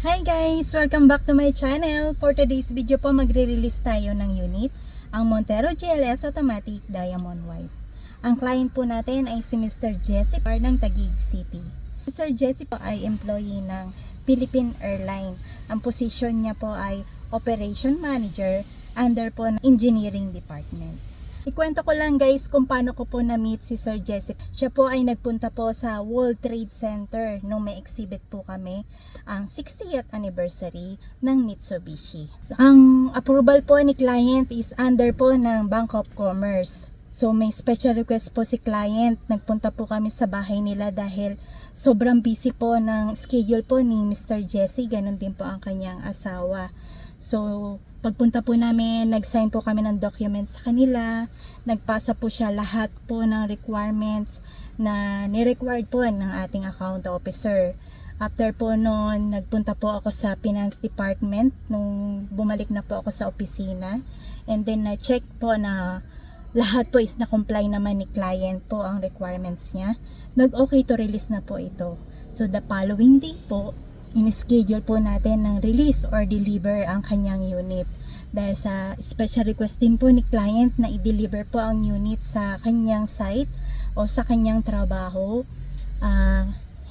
Hi guys! Welcome back to my channel. For today's video po, magre-release tayo ng unit, ang Montero GLS Automatic Diamond White. Ang client po natin ay si Mr. Jesse Par ng Taguig City. Mr. Jesse po ay employee ng Philippine Airline. Ang position niya po ay Operation Manager under po ng Engineering Department. Ikwento ko lang guys kung paano ko po na-meet si Sir Jesse. Siya po ay nagpunta po sa World Trade Center nung may exhibit po kami ang 60th anniversary ng Mitsubishi. So, ang approval po ni client is under po ng Bank of Commerce. So may special request po si client. Nagpunta po kami sa bahay nila dahil sobrang busy po ng schedule po ni Mr. Jesse. Ganon din po ang kanyang asawa. So pagpunta po namin, nag-sign po kami ng documents sa kanila. Nagpasa po siya lahat po ng requirements na ni-required po ng ating account officer. After po noon, nagpunta po ako sa finance department nung bumalik na po ako sa opisina. And then na-check po na lahat po is na-comply naman ni client po ang requirements niya. Nag-okay to release na po ito. So the following day po, in-schedule po natin ng release or deliver ang kanyang unit. Dahil sa special request din po ni client na i-deliver po ang unit sa kanyang site o sa kanyang trabaho,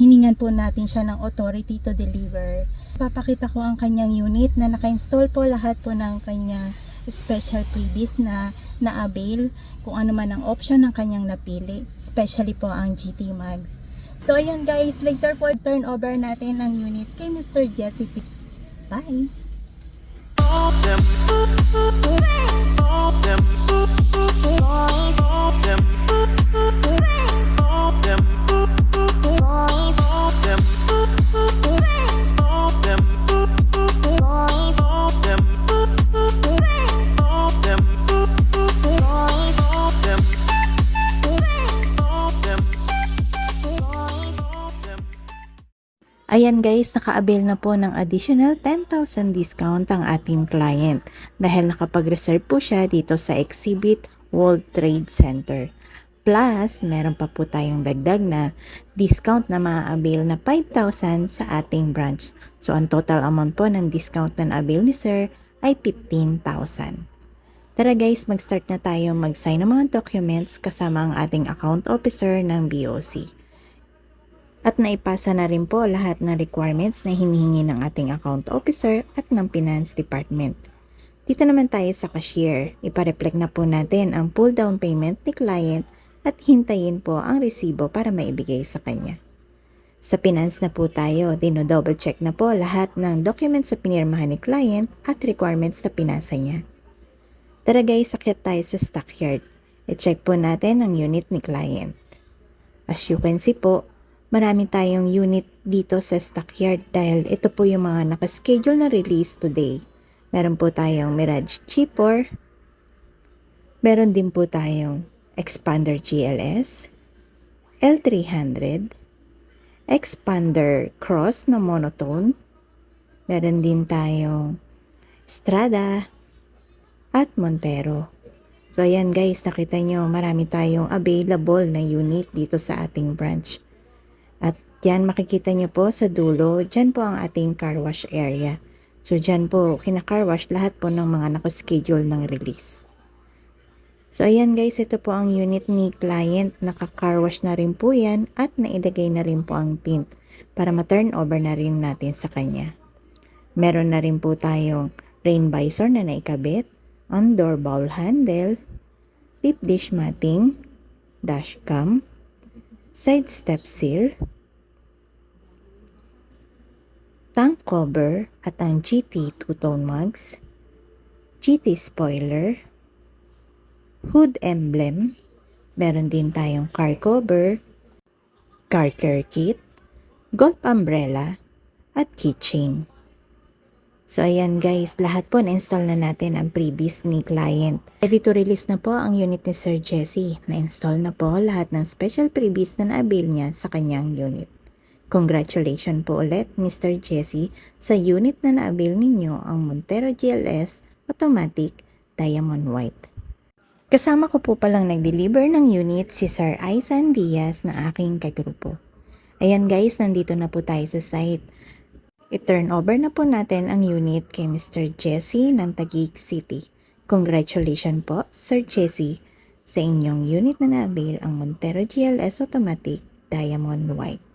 hiningan po natin siya ng authority to deliver. Papakita ko ang kanyang unit na naka-install po lahat po ng kanyang special freebies na na-avail, kung ano man ang option ng kanyang napili, especially po ang GT Mags. So ayan guys, later po turn over natin ang unit kay Mr. Jesse. Bye! Ayan guys, naka-avail na po ng additional 10,000 discount ang ating client dahil nakapag-reserve po siya dito sa Exhibit World Trade Center. Plus, meron pa po tayong dagdag na discount na ma-avail na 5,000 sa ating branch. So, ang total amount po ng discount na na-avail ni Sir ay 15,000. Tara guys, mag-start na tayo mag-sign ng mga documents kasama ang ating account officer ng BOC. At naipasa na rin po lahat ng requirements na hinihingi ng ating account officer at ng finance department. Dito naman tayo sa cashier. Ipa-reflect na po natin ang full down payment ni client at hintayin po ang resibo para maibigay sa kanya. Sa finance na po tayo, dino-double check na po lahat ng documents sa pinirmahan ni client at requirements na pinasa niya. Tara guys, akyat tayo sa stockyard. I-check po natin ang unit ni client. As you can see po, marami tayong unit dito sa stockyard dahil ito po yung mga nakaschedule na release today. Meron po tayong Mirage G4. Meron din po tayong Expander GLS, L300, Expander Cross na monotone. Meron din tayong Strada at Montero. So ayan guys, nakita nyo marami tayong available na unit dito sa ating branch. At yan makikita nyo po sa dulo, dyan po ang ating car wash area. So dyan po kina-car wash lahat po ng mga nakaschedule ng release. So ayan guys, ito po ang unit ni client. Naka-car wash na rin po yan at nailagay na rin po ang tint para ma-turn over na rin natin sa kanya. Meron na rin po tayong rain visor na naikabit, on door bowl handle, lip dish matting, dashcam, side step seal, tank cover at ang GT two-tone mugs, GT spoiler, hood emblem, meron din tayong car cover, car care kit, golf umbrella, at keychain. So ayan guys, lahat po na-install na natin ang previous ni client. Ready to release na po ang unit ni Sir Jesse. Na-install na po lahat ng special previous na na-avail niya sa kanyang unit. Congratulations po ulit Mr. Jesse sa unit na na-avail ninyo ang Montero GLS Automatic Diamond White. Kasama ko po palang nag-deliver ng unit si Sir Aisan Diaz na aking kagrupo. Ayan guys, nandito na po tayo sa site. I-turn over na po natin ang unit kay Mr. Jesse ng Taguig City. Congratulations po, Sir Jesse, sa inyong unit na na-avail ang Montero GLS Automatic Diamond White.